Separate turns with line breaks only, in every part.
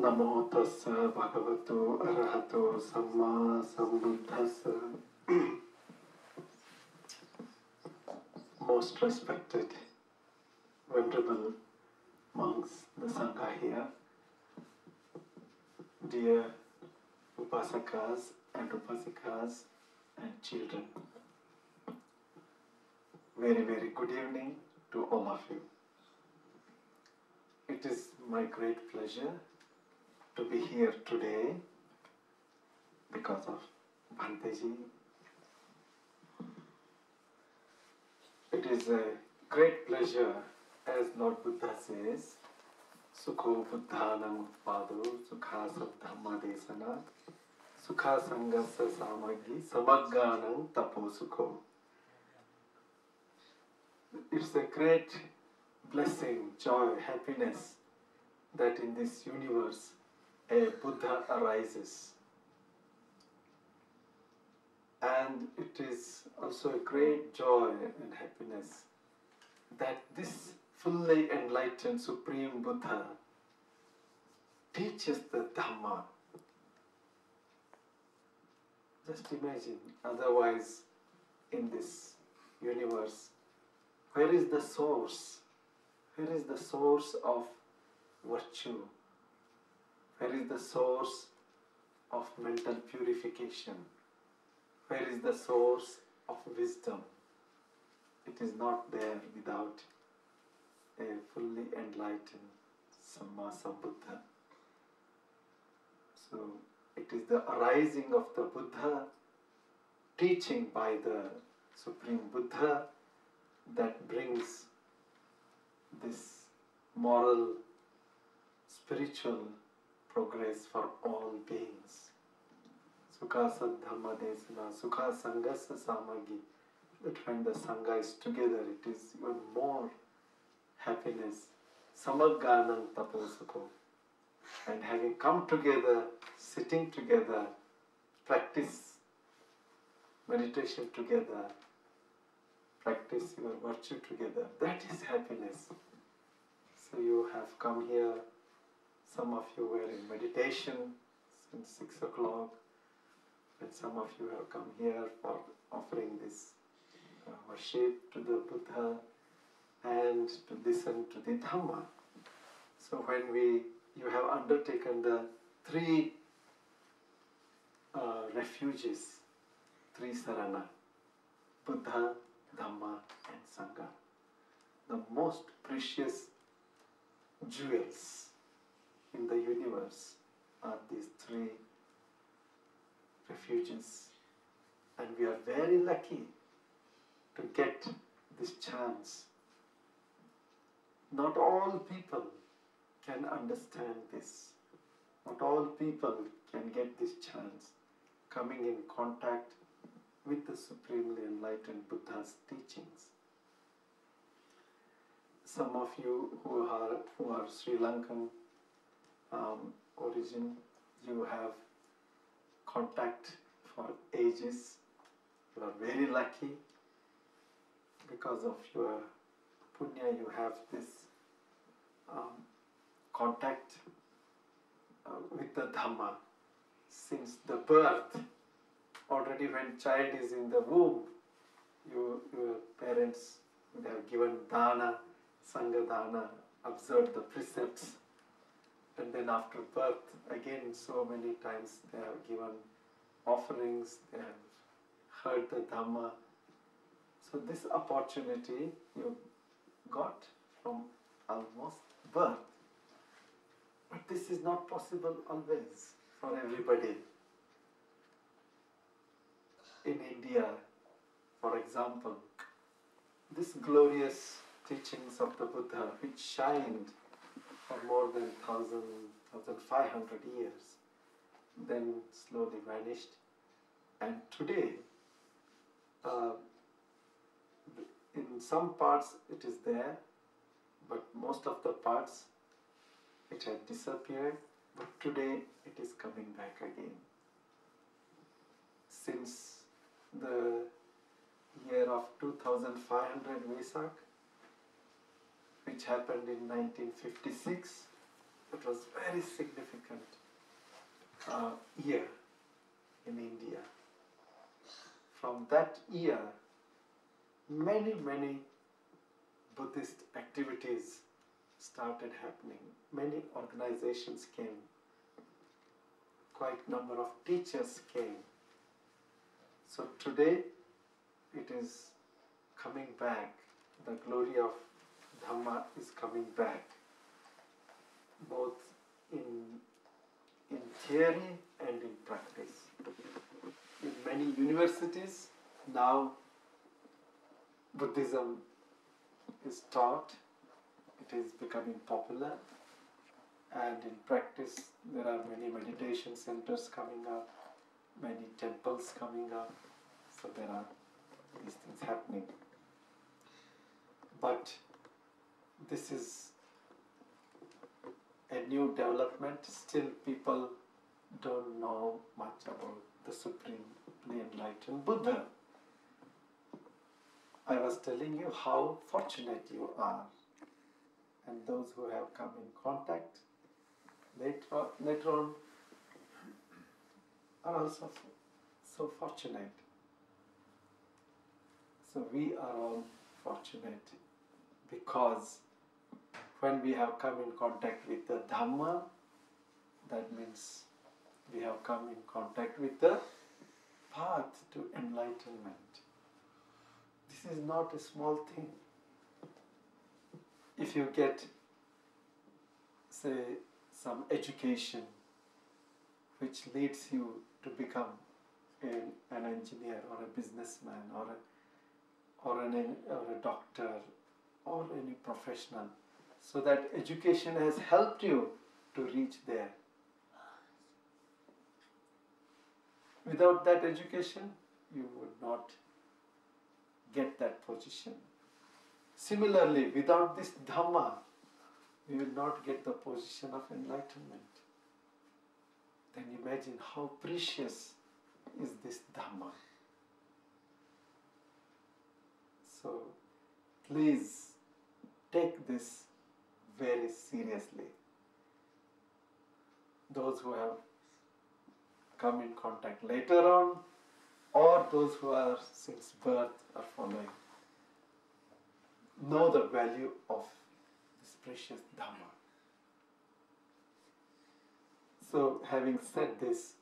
Namo tassa bhagavato arahato samma sambuddhassa. Most respected, venerable monks, the Sangha here, dear upasakas and upasikas and children, very, very good evening to all of you. It is my great pleasure to be here today because of Bhanteji. It is a great pleasure, as Lord Buddha says, Sukho Buddhanam Pado, Sukha Saddhamma Desana, Sukha Sangasa Samagi, Samagganam Tapo Sukho. It's a great blessing, joy, happiness that in this universe a Buddha arises. And it is also a great joy and happiness that this fully enlightened Supreme Buddha teaches the Dhamma. Just imagine, otherwise in this universe, where is the source? Where is the source of virtue? Where is the source of mental purification? Where is the source of wisdom? It is not there without a fully enlightened Samma Sambuddha. So it is the arising of the Buddha, teaching by the Supreme Buddha, that brings this moral, spiritual progress for all beings. Sukha Saddhamma Desana, Sukha Sangasa Samagi. That when the Sangha is together, it is even more happiness. Samagganam Tapo Sukho. And having come together, sitting together, practice meditation together, practice your virtue together, that is happiness. So you have come here, some of you were in meditation since 6 o'clock, and some of you have come here for offering this worship to the Buddha and to listen to the Dhamma. So when you have undertaken the three refuges, three sarana, Buddha, Dhamma and Sangha, the most precious jewels in the universe are these three refuges, and we are very lucky to get this chance. Not all people can understand this. Not all people can get this chance, coming in contact with the Supremely Enlightened Buddha's teachings. Some of you who are Sri Lankan origin, you have contact for ages. You are very lucky. Because of your punya, you have this contact with the Dhamma since the birth. Already when child is in the womb, your parents would have given dana, sangha dana, observed the precepts, and then after birth, again so many times they have given offerings, they have heard the Dhamma. So this opportunity you got from almost birth. But this is not possible always for everybody. In India, for example, this glorious teachings of the Buddha, which shined for more than 1,500 years, then slowly vanished. And today, in some parts it is there, but most of the parts it had disappeared, but today it is coming back again. Since the year of 2500 Vesak, which happened in 1956, It was very significant year in India. From that year, many Buddhist activities started happening. Many organizations came. Quite number of teachers came. So today it is coming back. The glory of Dhamma is coming back, both in theory and in practice. In many universities now Buddhism is taught, it is becoming popular, and in practice there are many meditation centers coming up, many temples coming up, so there are these things happening. But this is a new development. Still people don't know much about the Supremely Enlightened Buddha. I was telling you how fortunate you are, and those who have come in contact later on are also so fortunate. So we are all fortunate because when we have come in contact with the Dhamma, that means we have come in contact with the path to enlightenment. This is not a small thing. If you get, say, some education which leads you to become an engineer or a businessman or a doctor or any professional, so that education has helped you to reach there. Without that education, you would not get that position. Similarly, without this Dhamma, you will not get the position of enlightenment. Then imagine how precious is this Dhamma. So, please take this very seriously. Those who have come in contact later on, or those who are since birth are following, know the value of this precious Dhamma. So, having said this,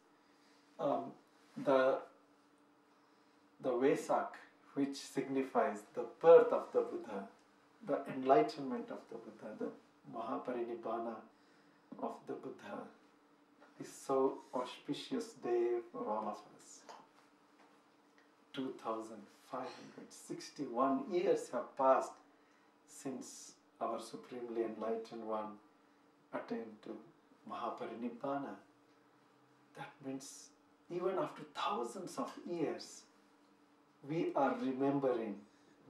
the Vesak, which signifies the birth of the Buddha, the enlightenment of the Buddha, the Mahaparinibbana of the Buddha, is so auspicious day for all of us. 2561 years have passed since our Supremely Enlightened One attained to Mahaparinibbana. That means even after thousands of years, we are remembering,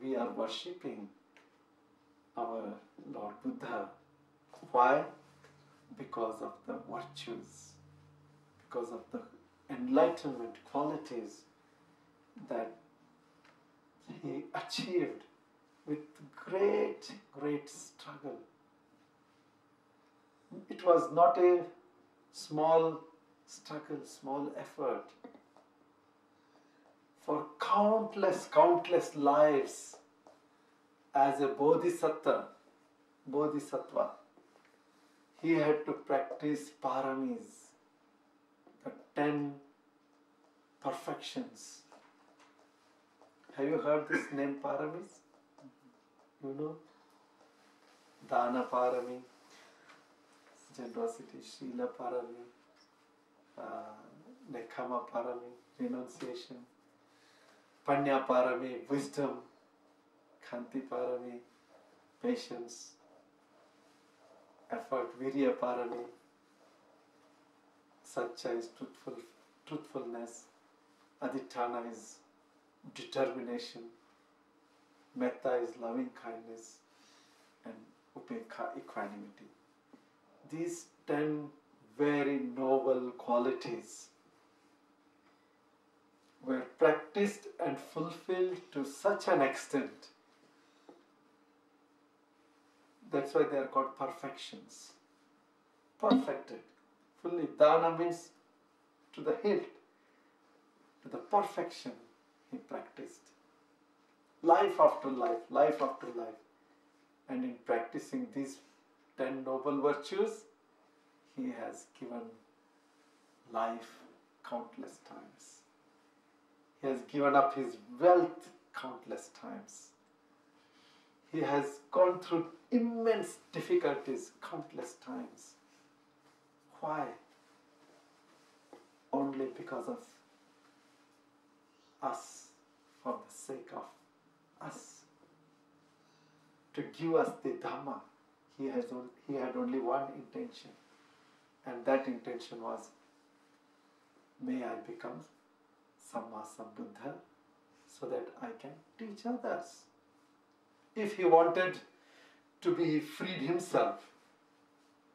we are worshipping our Lord Buddha. Why? Because of the virtues, because of the enlightenment qualities that he achieved with great struggle. It was not a small struggle, small effort. For countless lives as a bodhisattva, he had to practice paramis, the 10 perfections. Have you heard this name paramis? You know? Dana parami, generosity, Shila parami, Nekkhamma parami, renunciation, Panya parami, wisdom, Khanti parami, patience, effort, Virya parami, Satcha is truthfulness, Adhitthana is determination, Metta is loving kindness, and Upekha, equanimity. These 10 very noble qualities were practiced and fulfilled to such an extent. That's why they are called perfections. perfected. Fully. Dana means to the hilt, to the perfection he practiced. Life after life, life after life. And in practicing these 10 noble virtues, he has given life countless times. He has given up his wealth countless times. He has gone through immense difficulties countless times. Why? Only because of us, for the sake of us. To give us the Dhamma, he had only one intention. And that intention was, may I become Samma Sambuddha so that I can teach others. If he wanted to be freed himself,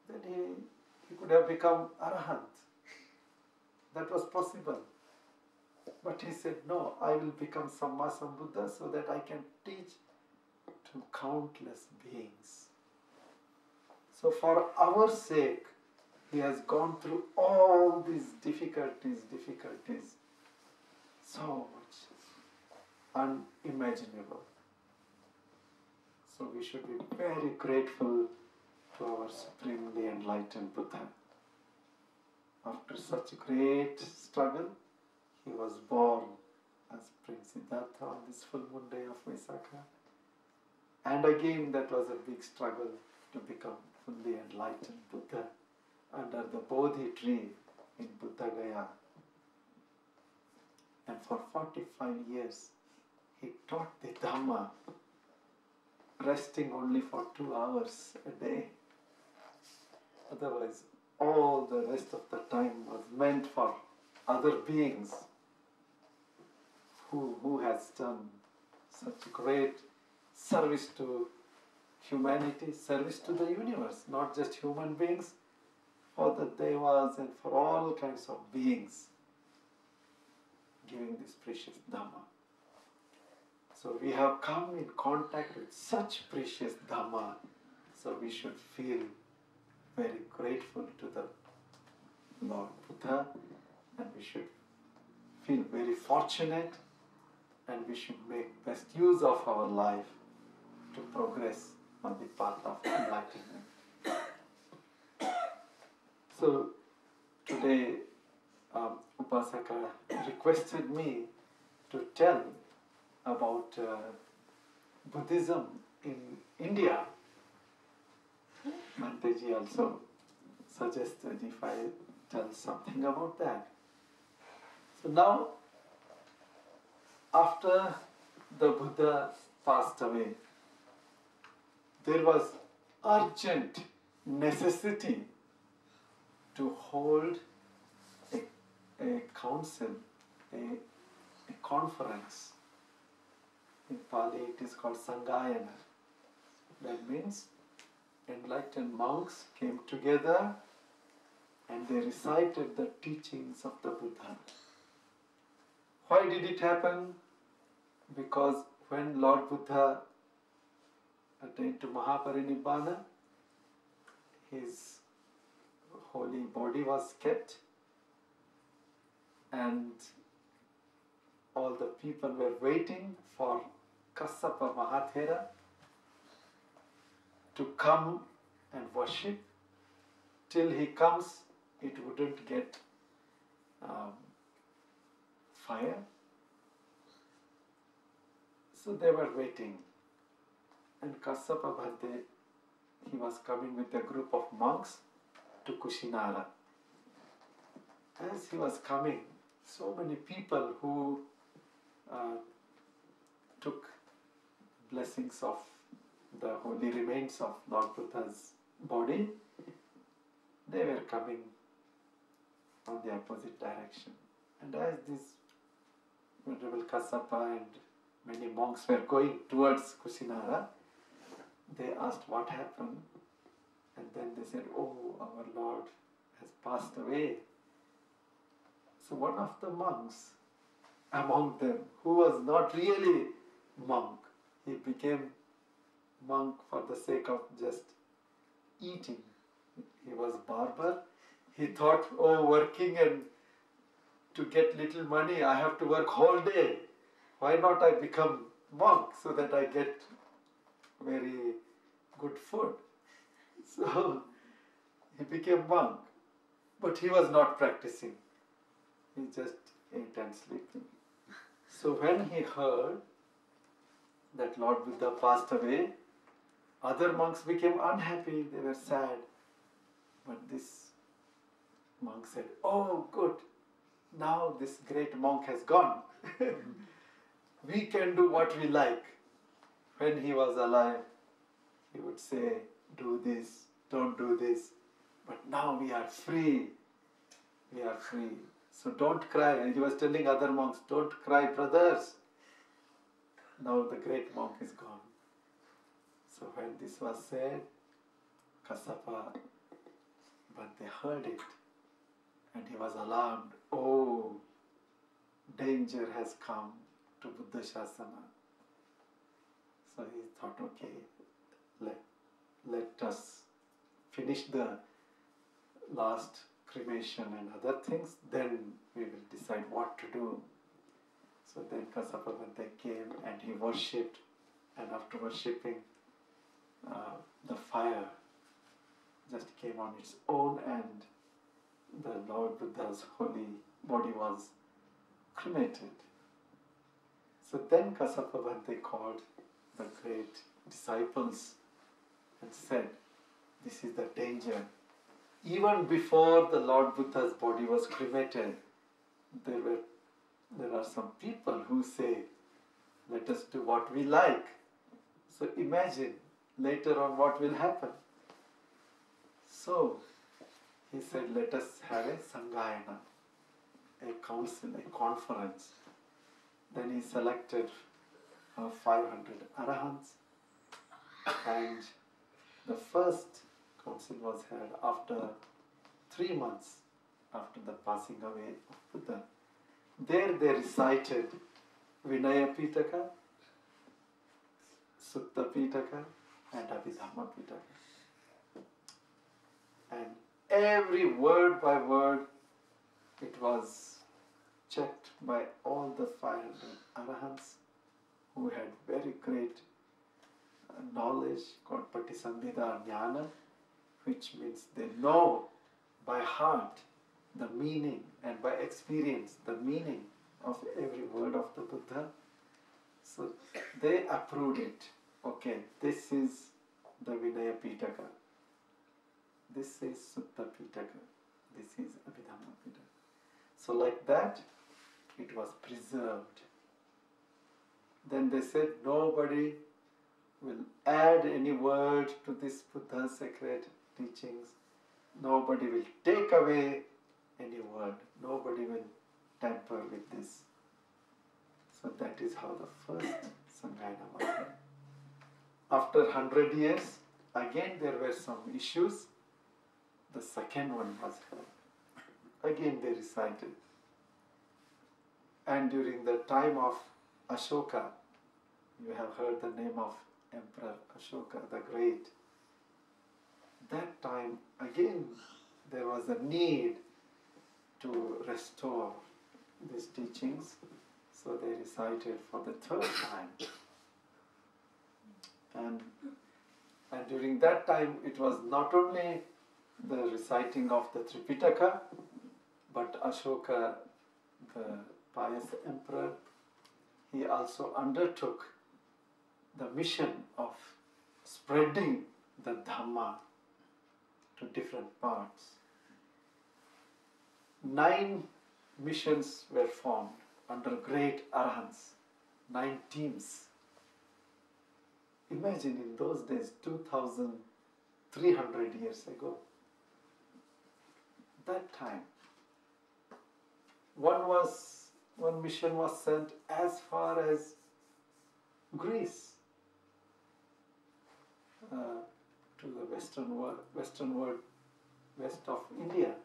then he could have become Arahant. That was possible. But he said, no, I will become Samma Sambuddha so that I can teach to countless beings. So for our sake, he has gone through all these difficulties, so much unimaginable. So we should be very grateful to our supremely enlightened Buddha. After such great struggle, he was born as Prince Siddhartha on this full moon day of Vesak. And again that was a big struggle to become fully enlightened Buddha under the Bodhi tree in Buddha Gaya. And for 45 years he taught the Dhamma, resting only for 2 hours a day. Otherwise, all the rest of the time was meant for other beings who has done such great service to humanity, service to the universe, not just human beings, for the devas and for all kinds of beings, giving this precious Dhamma. So we have come in contact with such precious Dhamma, so we should feel very grateful to the Lord Buddha, and we should feel very fortunate, and we should make best use of our life to progress on the path of enlightenment. So today Upasaka requested me to tell about Buddhism in India. Manteji also suggested if I tell something about that. So now, after the Buddha passed away, there was urgent necessity to hold a council, a conference. In Pali it is called Sangayana. That means enlightened monks came together and they recited the teachings of the Buddha. Why did it happen? Because when Lord Buddha attained to Mahaparinibbana, his holy body was kept and all the people were waiting for Kassapa Mahathera to come and worship. Till he comes, it wouldn't get fire. So they were waiting. And Kassapa Bhante, he was coming with a group of monks to Kushinara. As he was coming, so many people who took blessings of the holy remains of Lord Buddha's body, they were coming on the opposite direction. And as this Venerable Kassapa and many monks were going towards Kushinara, they asked what happened, and then they said, oh, our Lord has passed away. So one of the monks among them, who was not really monk, he became monk for the sake of just eating He was barber. He thought, oh, working and to get little money, I have to work whole day. Why not I become monk so that I get very good food? So he became monk. But he was not practicing. He just ate and sleeping. So when he heard that Lord Buddha passed away, other monks became unhappy. They were sad. But this monk said, oh, good. Now this great monk has gone. We can do what we like. When he was alive, he would say, do this, don't do this. But now we are free. We are free. So don't cry. And he was telling other monks, don't cry, brothers. Now the great monk is gone. So when this was said, Kassapa, but they heard it. And he was alarmed. Oh, danger has come to Buddha Shasana. So he thought, okay, let us finish the last cremation and other things, then we will decide what to do. So then Kassapa Bhante came and he worshipped, and after worshipping, the fire just came on its own and the Lord Buddha's holy body was cremated. So then Kassapa Bhante called the great disciples and said, this is the danger. Even before the Lord Buddha's body was cremated, there are some people who say, let us do what we like. So imagine later on what will happen. So he said, let us have a Sanghayana, a council, a conference. Then he selected 500 Arahants, and the first council was held after 3 months after the passing away of Buddha. There they recited Vinaya Pitaka, Sutta Pitaka, and Abhidhamma Pitaka. And every word by word it was checked by all the 500 Arahants who had very great knowledge called Patisambhida Jnana, which means they know by heart the meaning and by experience the meaning of every word of the Buddha. So they approved it. Okay, this is the Vinaya Pitaka. This is Sutta Pitaka. This is Abhidhamma Pitaka. So like that, it was preserved. Then they said nobody will add any word to this Buddha's sacred teachings. Nobody will take away any word. Nobody will tamper with this. So that is how the first Sanghayana was held. After 100 years, again there were some issues. The second one was held. Again they recited. And during the time of Ashoka, you have heard the name of Emperor Ashoka the Great. That time again there was a need to restore these teachings, so they recited for the third time. And during that time it was not only the reciting of the Tripitaka, but Ashoka, the pious emperor, he also undertook the mission of spreading the Dhamma to different parts. 9 missions were formed under great Arahants, 9 teams. Imagine in those days, 2,300 years ago, that time, one mission was sent as far as Greece, to the western world, west of India.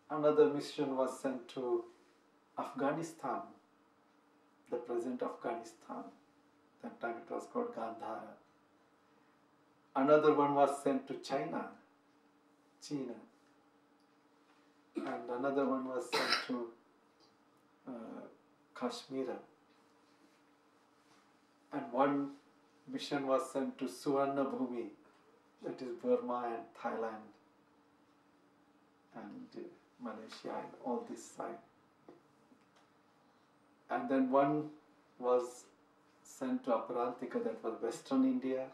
Another mission was sent to Afghanistan, the present Afghanistan. That time it was called Gandhara. Another one was sent to China, China. And another one was sent to Kashmir. And one mission was sent to Suvarna Bhumi, that is Burma and Thailand and Malaysia and all this side. And then one was sent to Aparantika, that was Western India,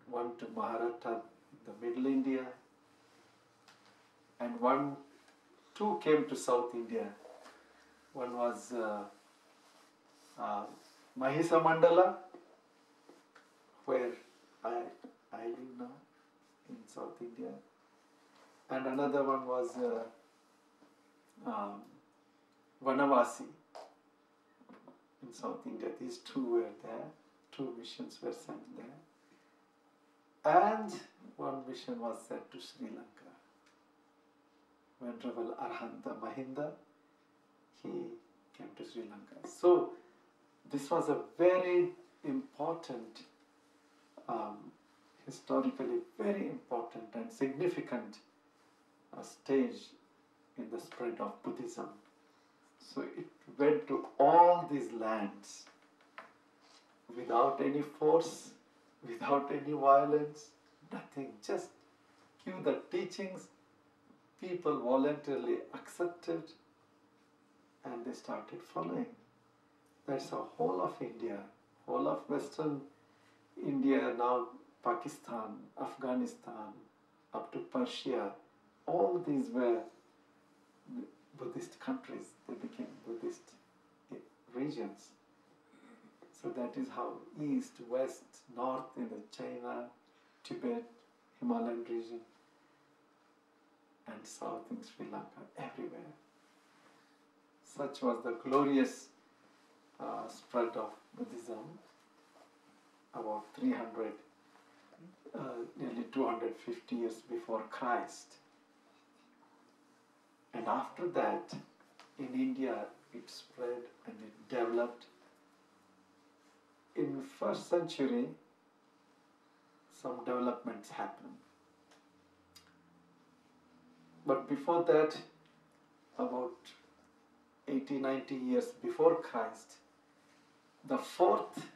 one to Maharashtra, the Middle India, and two came to South India. One was Mahisa Mandala, where I live now in South India, and another one was Vanavasi in South India. These two were there, two missions were sent there, and one mission was sent to Sri Lanka. Venerable Arhanta Mahinda, he came to Sri Lanka. So this was a very important, historically very important and significant stage in the spread of Buddhism. So it went to all these lands without any force, without any violence, nothing, just give the teachings, people voluntarily accepted and they started following. That's the whole of India, whole of Western India, now Pakistan, Afghanistan, up to Persia, all these were Buddhist countries, they became Buddhist regions. So that is how East, West, North in the China, Tibet, Himalayan region, and South in Sri Lanka, everywhere. Such was the glorious spread of Buddhism about 300, nearly 250 years before Christ. And after that, in India, it spread and it developed. In first century, some developments happened. But before that, about 80-90 years before Christ, the fourth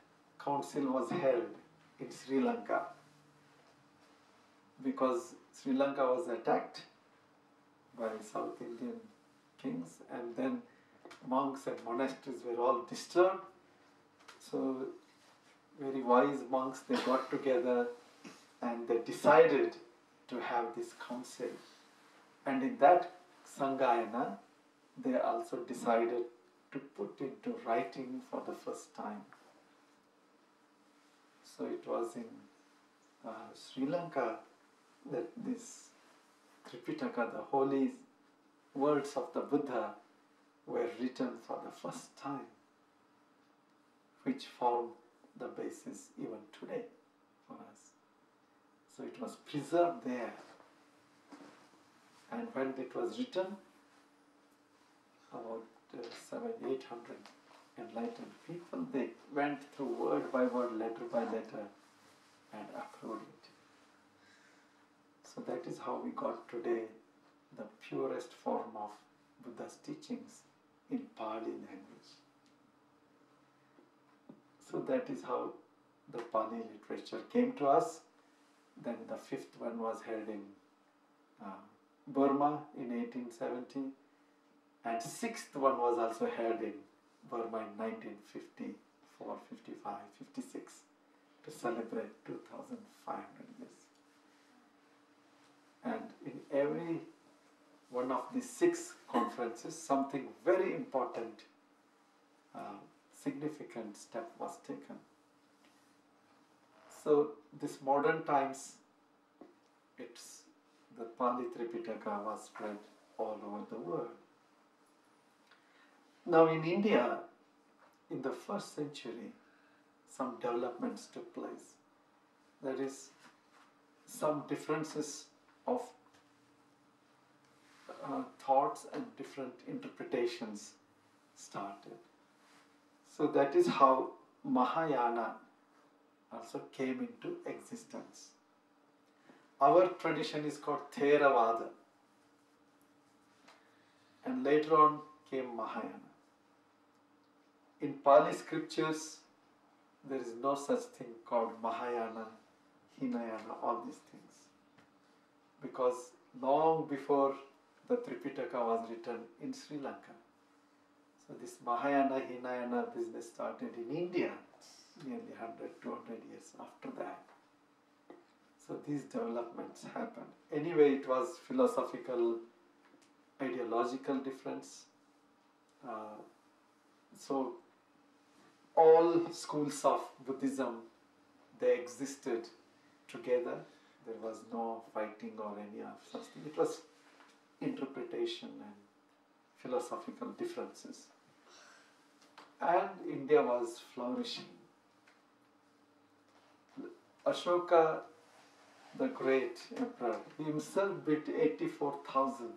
council was held in Sri Lanka because Sri Lanka was attacked by South Indian kings, and then monks and monasteries were all disturbed. So very wise monks, they got together and they decided to have this council. And in that Sangayana, they also decided to put into writing for the first time. So it was in Sri Lanka that this Tripitaka, the holy words of the Buddha, were written for the first time, which form the basis even today for us. So it was preserved there. And when it was written, about 700-800 enlightened people, they went through word by word, letter by letter, and approved it. So that is how we got today the purest form of Buddha's teachings in Pali language. So that is how the Pali literature came to us. Then the fifth one was held in Burma in 1870, and sixth one was also held in Burma in 1954, 55, 56 to celebrate 2,500 years. And in every one of these 6 conferences, something very important, significant step was taken. So this modern times, the Pali Tripitaka was spread all over the world. Now in India, in the first century, some developments took place. There is some differences of thoughts and different interpretations started. So that is how Mahayana also came into existence. our tradition is called Theravada. And later on came Mahayana. In Pali scriptures, there is no such thing called Mahayana, Hinayana, all these things. Because long before the Tripitaka was written in Sri Lanka, so this Mahayana, Hinayana business started in India nearly 100, 200 years after that. So these developments happened. Anyway, it was philosophical, ideological difference. So all schools of Buddhism, they existed together. There was no fighting or any of such thing. It was interpretation and philosophical differences. And India was flourishing. Ashoka, the great emperor, he himself built 84,000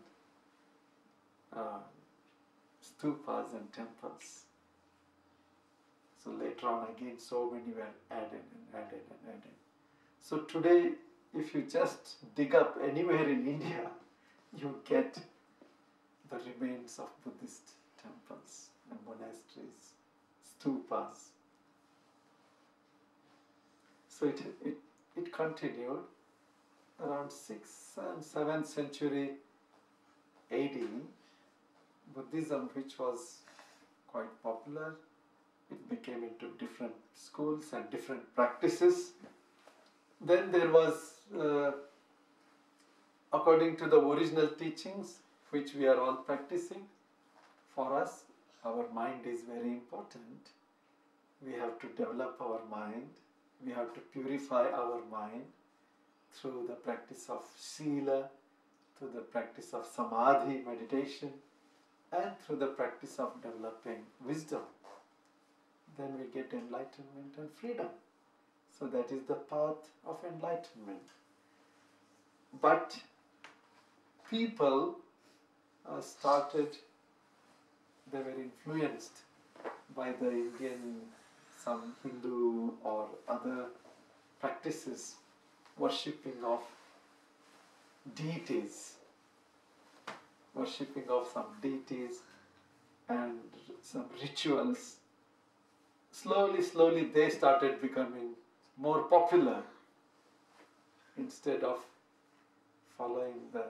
stupas and temples. So later on again, so many were added and added and added. So today, if you just dig up anywhere in India, you get the remains of Buddhist temples and monasteries, stupas. So it continued around 6th and 7th century AD. Buddhism, which was quite popular, it became into different schools and different practices. Then there was, according to the original teachings, which we are all practicing, for us, our mind is very important. We have to develop our mind. We have to purify our mind through the practice of sila, through the practice of samadhi, meditation, and through the practice of developing wisdom. Then we get enlightenment and freedom. So that is the path of enlightenment. But people they were influenced by the Indian, some Hindu or other practices, worshipping of deities, and some rituals. Slowly they started becoming more popular instead of following the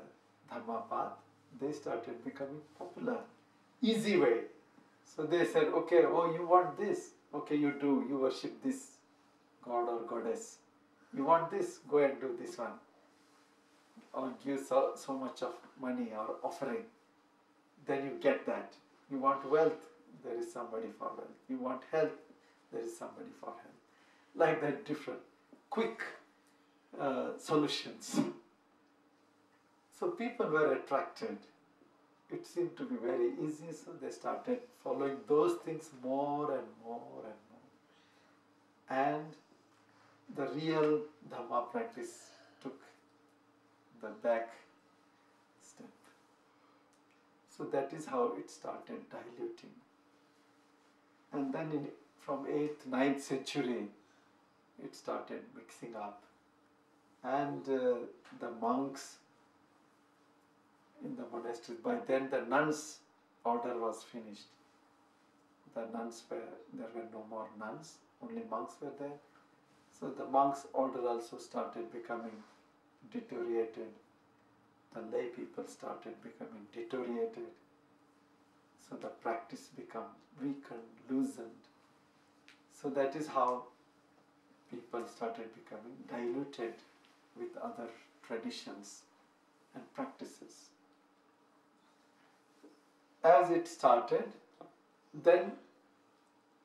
Dhamma path. They started becoming popular. Easy way. So they said, okay, oh, you want this? Okay, you do. You worship this god or goddess. You want this? Go and do this one. Or give so much of money or offering. Then you get that. You want wealth? There is somebody for wealth. You want health? There is somebody for health. Like that, different, quick solutions. So people were attracted. It seemed to be very easy, so they started following those things more and more and more. And the real Dhamma practice took the back step. So that is how it started diluting. And then from 8th, 9th century, it started mixing up. And the monks in the monasteries, by then the nuns' order was finished. There were no more nuns, only monks were there. So the monks' order also started becoming deteriorated. The lay people started becoming deteriorated. So the practice became weakened, loosened. So that is how people started becoming diluted with other traditions and practices. As it started, then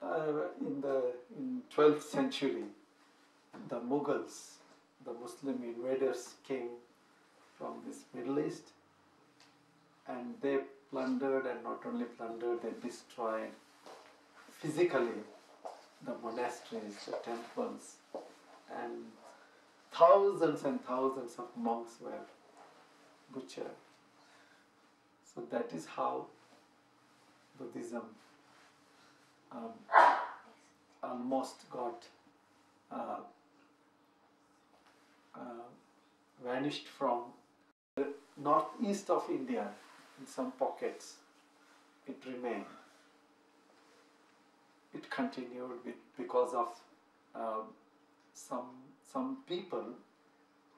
in 12th century, the Mughals, the Muslim invaders, came from this Middle East, and they plundered, and not only plundered, they destroyed physically the monasteries, the temples, and thousands and thousands of monks were butchered. So that is how Buddhism almost got vanished from the northeast of India in some pockets. It remained. It continued because of some people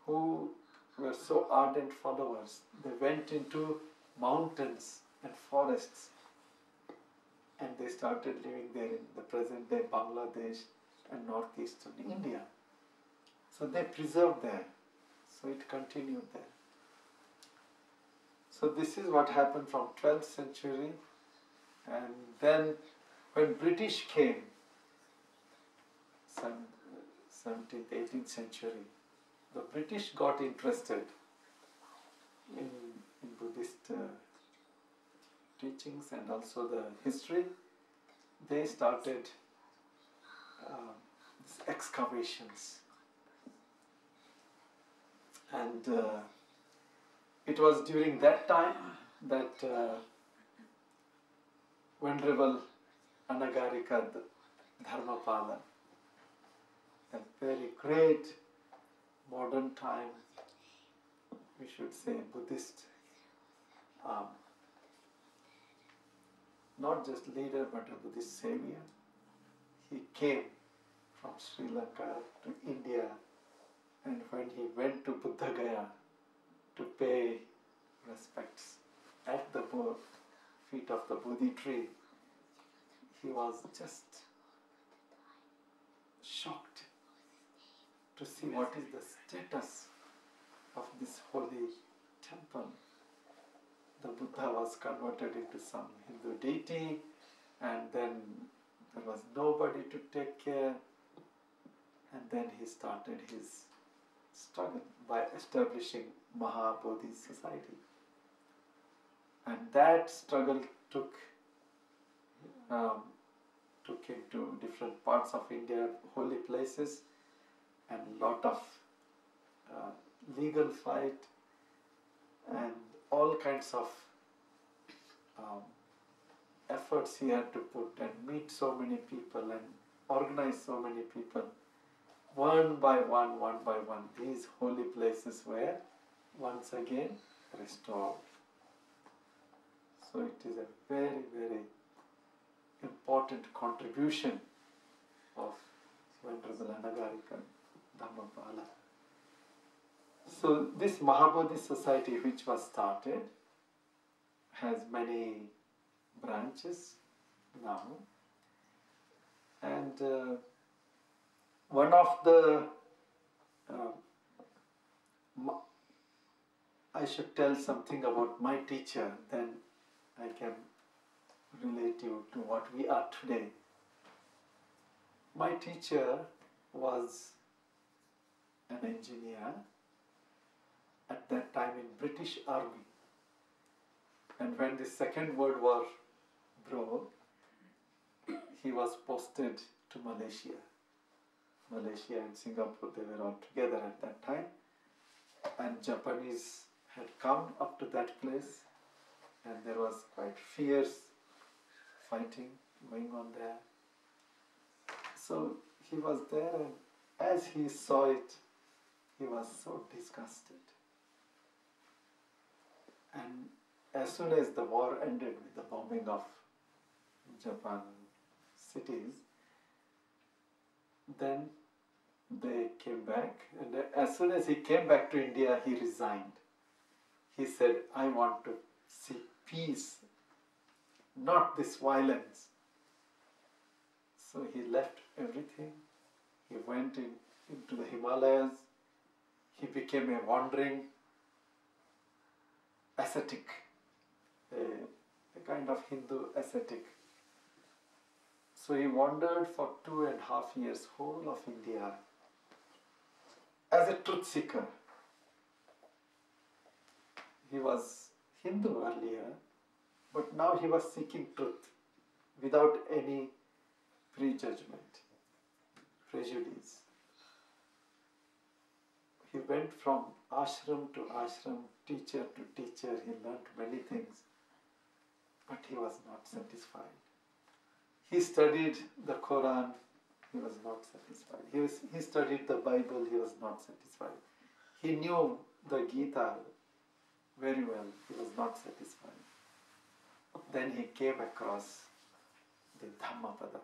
who were so ardent followers. They went into mountains and forests and they started living there in the present day Bangladesh and northeastern India. So they preserved there. So it continued there. So this is what happened from 12th century, and then when British came, 17th, 18th century, the British got interested in Buddhist teachings and also the history. They started these excavations, and it was during that time that Venerable Anagarika Dharmapala, a very great modern time, we should say, Buddhist, not just leader but a Buddhist savior. He came from Sri Lanka to India, and when he went to Buddha Gaya to pay respects at the feet of the Bodhi tree, he was just shocked to see what is the status of this holy temple. The Buddha was converted into some Hindu deity, and then there was nobody to take care, and then he started his struggle by establishing Mahabodhi society. And that struggle took him to different parts of India, holy places, and lot of legal fight and all kinds of efforts he had to put and meet so many people and organize so many people. One by one, these holy places were once again restored. So it is a very, very important contribution of Venerable Anagarika Dhammapala. So this Mahabodhi society, which was started, has many branches now, and one of the I should tell something about my teacher, then I can relate you to what we are today. My teacher was an engineer at that time in British Army, and when the Second World War broke, he was posted to Malaysia. Malaysia and Singapore, they were all together at that time, and Japanese had come up to that place, and there was quite fierce fighting going on there. So he was there, and as he saw it, he was so disgusted. And as soon as the war ended with the bombing of Japan cities, then they came back, and as soon as he came back to India, he resigned. He said, I want to see peace, not this violence. So he left everything. He went into the Himalayas. He became a wandering ascetic, a kind of Hindu ascetic. So he wandered for 2.5 years, whole of India, as a truth seeker. He was Hindu earlier, but now he was seeking truth without any prejudgment, prejudice. He went from ashram to ashram, teacher to teacher. He learnt many things, but he was not satisfied. He studied the Quran, he was not satisfied. He studied the Bible, he was not satisfied. He knew the Gita very well. He was not satisfied. Then he came across the Dhammapada.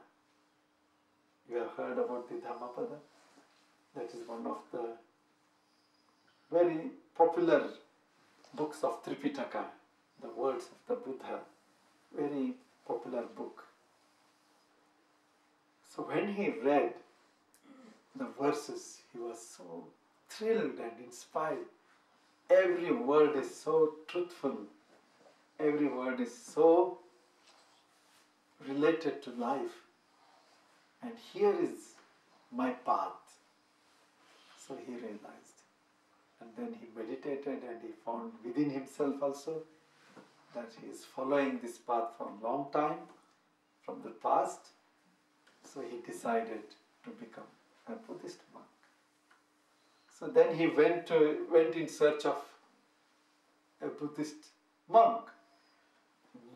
You have heard about the Dhammapada? That is one of the very popular books of Tripitaka, the words of the Buddha. Very popular book. So when he read the verses, he was so thrilled and inspired. Every word is so truthful. Every word is so related to life. And here is my path. So he realized. And then he meditated and he found within himself also that he is following this path for a long time from the past. So he decided to become a Buddhist monk. So then he went in search of a Buddhist monk.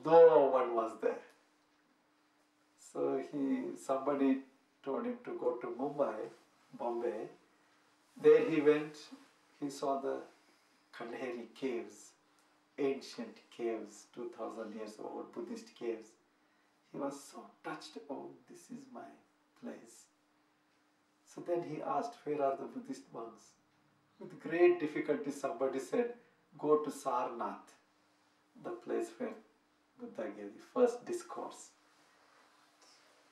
No one was there. So somebody told him to go to Bombay. There he went, he saw the Kandheri caves, ancient caves, 2000 years old Buddhist caves. He was so touched, oh, this is my place. So then he asked, where are the Buddhist monks? With great difficulty somebody said, go to Sarnath, the place where Buddha gave the first discourse.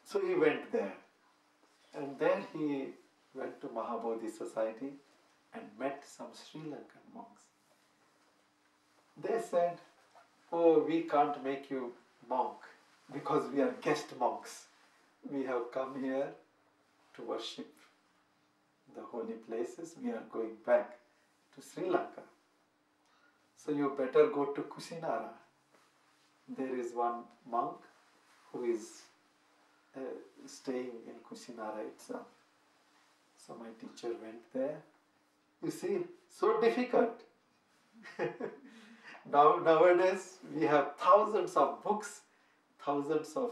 So he went there. And then he went to Mahabodhi society and met some Sri Lankan monks. They said, oh, we can't make you monk because we are guest monks. We have come here to worship the holy places. We are going back to Sri Lanka. So you better go to Kusinara. There is one monk who is staying in Kusinara itself. So my teacher went there. You see, so difficult. Nowadays we have thousands of books, thousands of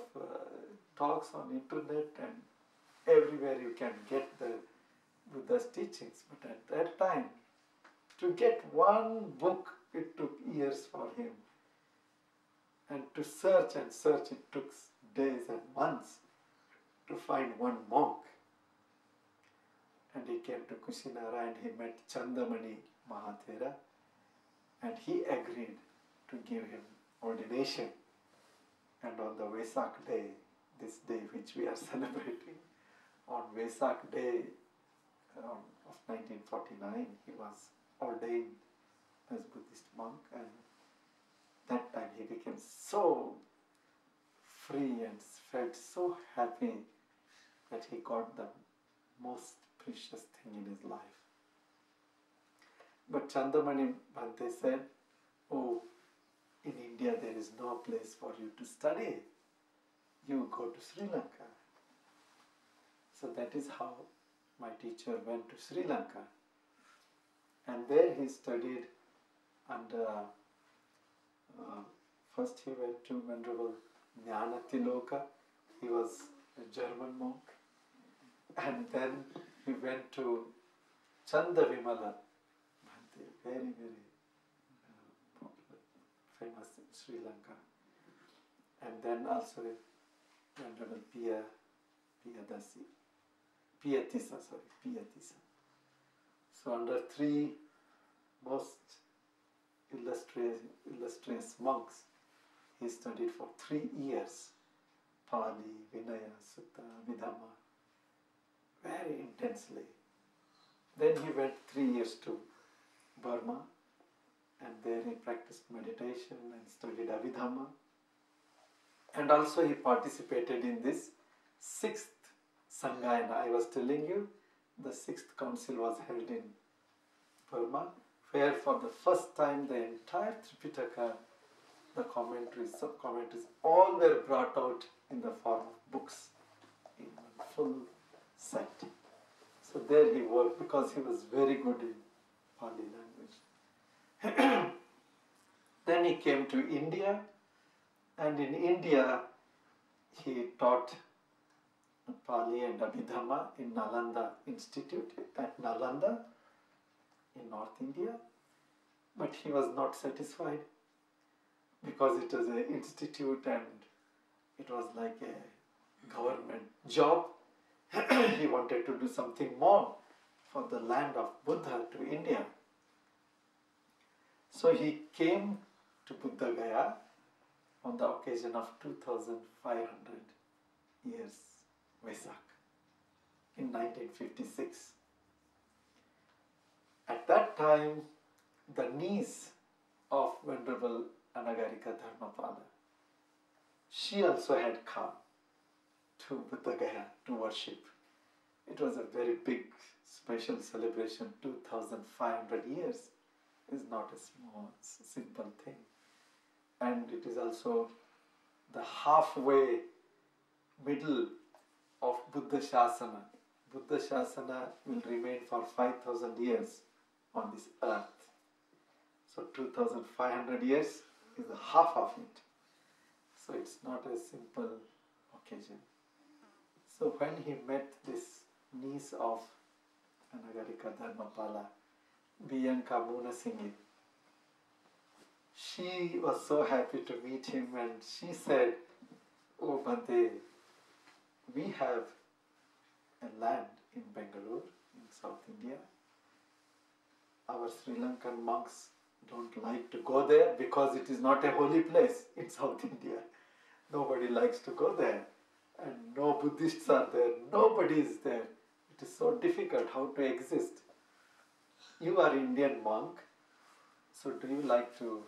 talks on internet, and everywhere you can get the Buddha's teachings. But at that time, to get one book, it took years for him. And to search and search, it took days and months to find one monk. And he came to Kusinara and he met Chandamani Mahathera, and he agreed to give him ordination. And on the Vesak day, this day which we are celebrating, on Vesak day of 1949, he was ordained as Buddhist monk, and that time he became so free and felt so happy that he got the most precious thing in his life. But Chandamani Bhante said, oh, in India there is no place for you to study. You go to Sri Lanka. So that is how my teacher went to Sri Lanka. And there he studied under, first he went to Venerable Jnanatiloka. He was a German monk. And then he went to Chanda Vimala Bhante, very, very popular, famous in Sri Lanka. And then also Venerable Piyatissa. So under three most illustrious monks, he studied for 3 years, Pali, Vinaya, Sutta, Abhidhamma, very intensely. Then he went 3 years to Burma, and there he practiced meditation and studied Abhidhamma. And also he participated in this 6th Sanghayana. I was telling you, the 6th council was held in Burma, where for the first time the entire Tripitaka, the commentaries, sub-commentaries, all were brought out in the form of books in one full set. So there he worked because he was very good in Pali language. Then he came to India, and in India he taught Pali and Abhidhamma in Nalanda Institute at Nalanda in North India. But he was not satisfied because it was an institute and it was like a government job. He wanted to do something more for the land of Buddha to India. So he came to Buddha Gaya on the occasion of 2500 years Vesak in 1956. At that time, the niece of Venerable Anagarika Dharmapala, she also had come to Buddha Gaya to worship. It was a very big special celebration. 2500 years is not a small, simple thing. And it is also the halfway middle of Buddha Shasana. Buddha Shasana will remain for 5000 years on this earth. So 2500 years is the half of it. So it's not a simple occasion. So when he met this niece of Anagarika Dharmapala, Bianca Munasinghe, she was so happy to meet him and she said, "Oh Bhante, we have a land in Bangalore, in South India. Our Sri Lankan monks don't like to go there because it is not a holy place in South India. Nobody likes to go there. And no Buddhists are there. Nobody is there. It is so difficult how to exist. You are Indian monk, so do you like to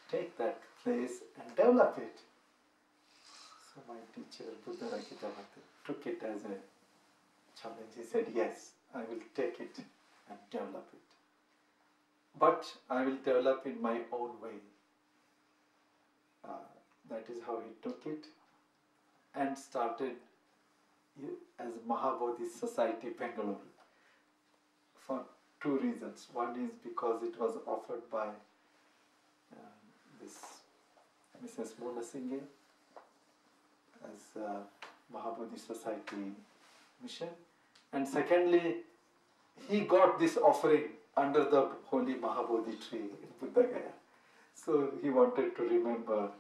take that place and develop it?" So my teacher, Buddha Rakhitamata, took it as a challenge. He said, "Yes, I will take it and develop it. But I will develop in my own way." That is how he took it and started as Mahabodhi Society, Bangalore, for two reasons. One is because it was offered by this Mrs. Munasinghe as Mahabodhi Society mission. And secondly, he got this offering under the holy Mahabodhi tree in Buddha Gaya. So he wanted to remember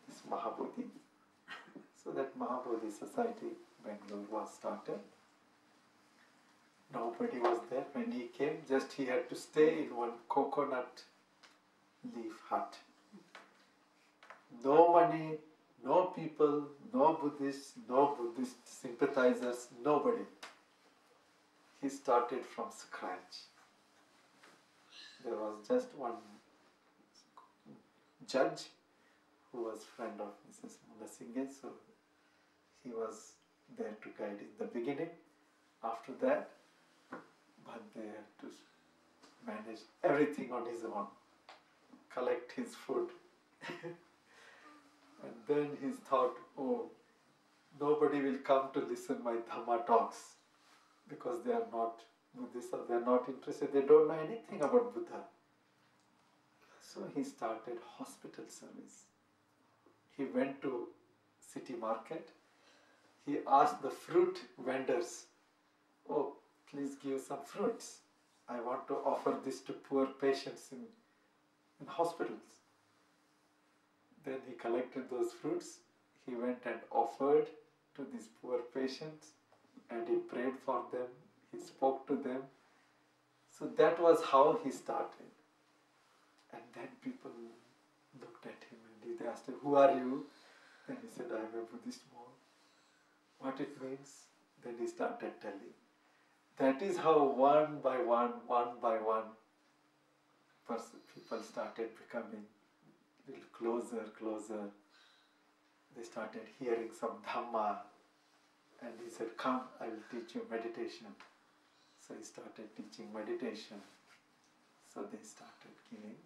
this Mahabodhi. So that Mahabodhi Society, Bangalore, was started. Nobody was there when he came, just he had to stay in one coconut leaf hut. No money, no people, no Buddhists, no Buddhist sympathizers, nobody. He started from scratch. There was just one judge who was friend of Mrs. Munasinghe, so he was there to guide in the beginning. After that, Bhante had to manage everything on his own, collect his food. And then he thought, "Oh, nobody will come to listen my Dhamma talks because they are not Buddhists or they are not interested, they don't know anything about Buddha." So he started hospital service. He went to city market. He asked the fruit vendors, "Oh, please give some fruits. I want to offer this to poor patients in hospitals." Then he collected those fruits. He went and offered to these poor patients and he prayed for them. He spoke to them. So that was how he started. And then people looked at him and they asked him, "Who are you?" Then he said, "I am a Buddhist monk." What it means? Then he started telling. That is how one by one, people started becoming a little closer. They started hearing some Dhamma. And he said, "Come, I will teach you meditation." So he started teaching meditation. So they started giving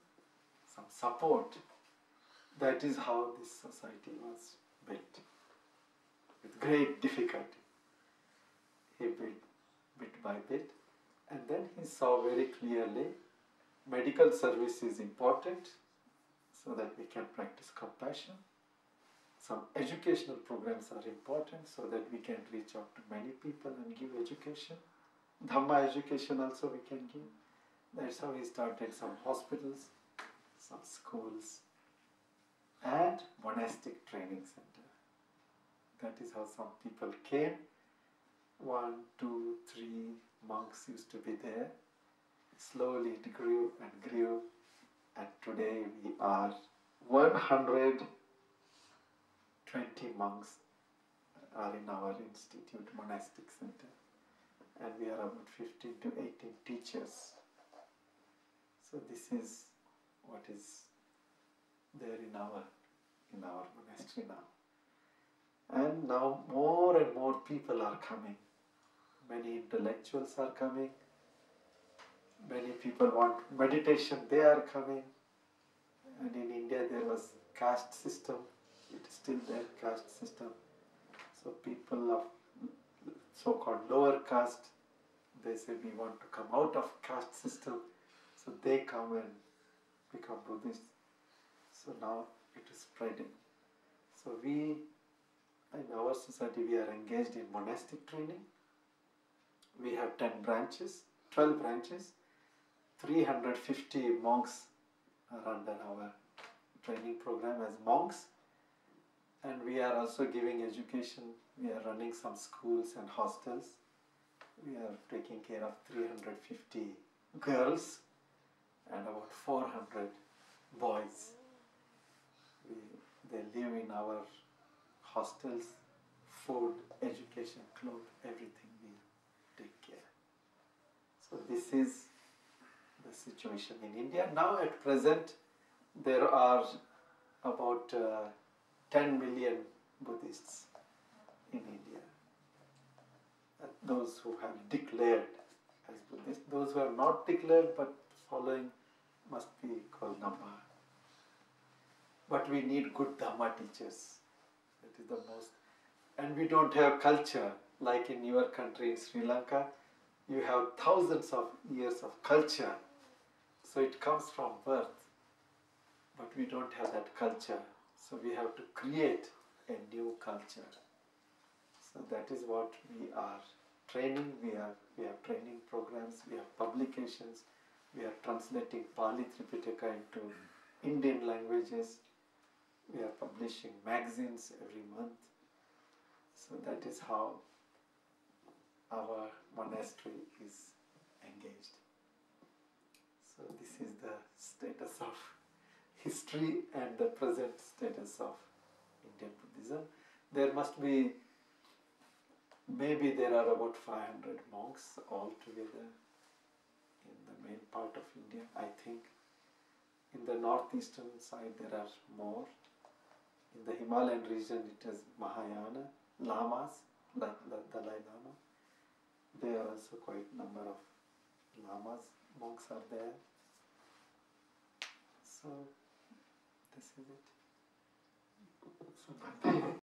some support. That is how this society was built. With great difficulty. He built bit by bit. And then he saw very clearly medical service is important so that we can practice compassion. Some educational programs are important so that we can reach out to many people and give education. Dhamma education also we can give. That's how we started some hospitals, some schools, and monastic training center. That is how some people came. 1, 2, 3 monks used to be there. Slowly it grew and grew, and today we are 120 monks are in our institute, monastic center, and we are about 15 to 18 teachers. So this is what is there in our monastery now. And now more and more people are coming. Many intellectuals are coming. Many people want meditation, they are coming. And in India there was caste system. It is still there, caste system. So people of so-called lower caste, they say we want to come out of caste system. So they come and become Buddhists. So now it is spreading. So we, in our society, we are engaged in monastic training. We have 10 branches, 12 branches. 350 monks are under our training program as monks. And we are also giving education. We are running some schools and hostels. We are taking care of 350 girls and about 400 boys. They live in our hostels, food, education, clothes, everything we take care. So this is the situation in India. Now at present there are about 10 million Buddhists in India. Those who have declared as Buddhists. Those who have not declared but following must be called Dhamma. But we need good Dhamma teachers. That is the most. And we don't have culture like in your country, in Sri Lanka. You have thousands of years of culture. So it comes from birth. But we don't have that culture. So we have to create a new culture. So that is what we are training. We have training programs, we have publications, we are translating Pali Tripitaka into Indian languages. We are publishing magazines every month. So that is how our monastery is engaged. So this is the status of history and the present status of Indian Buddhism. There must be, maybe there are about 500 monks altogether in the main part of India, I think. In the northeastern side there are more. In the Himalayan region it is Mahayana, Lamas, like the Dalai Lama. There are also quite a number of Lamas, monks are there. So this is it. So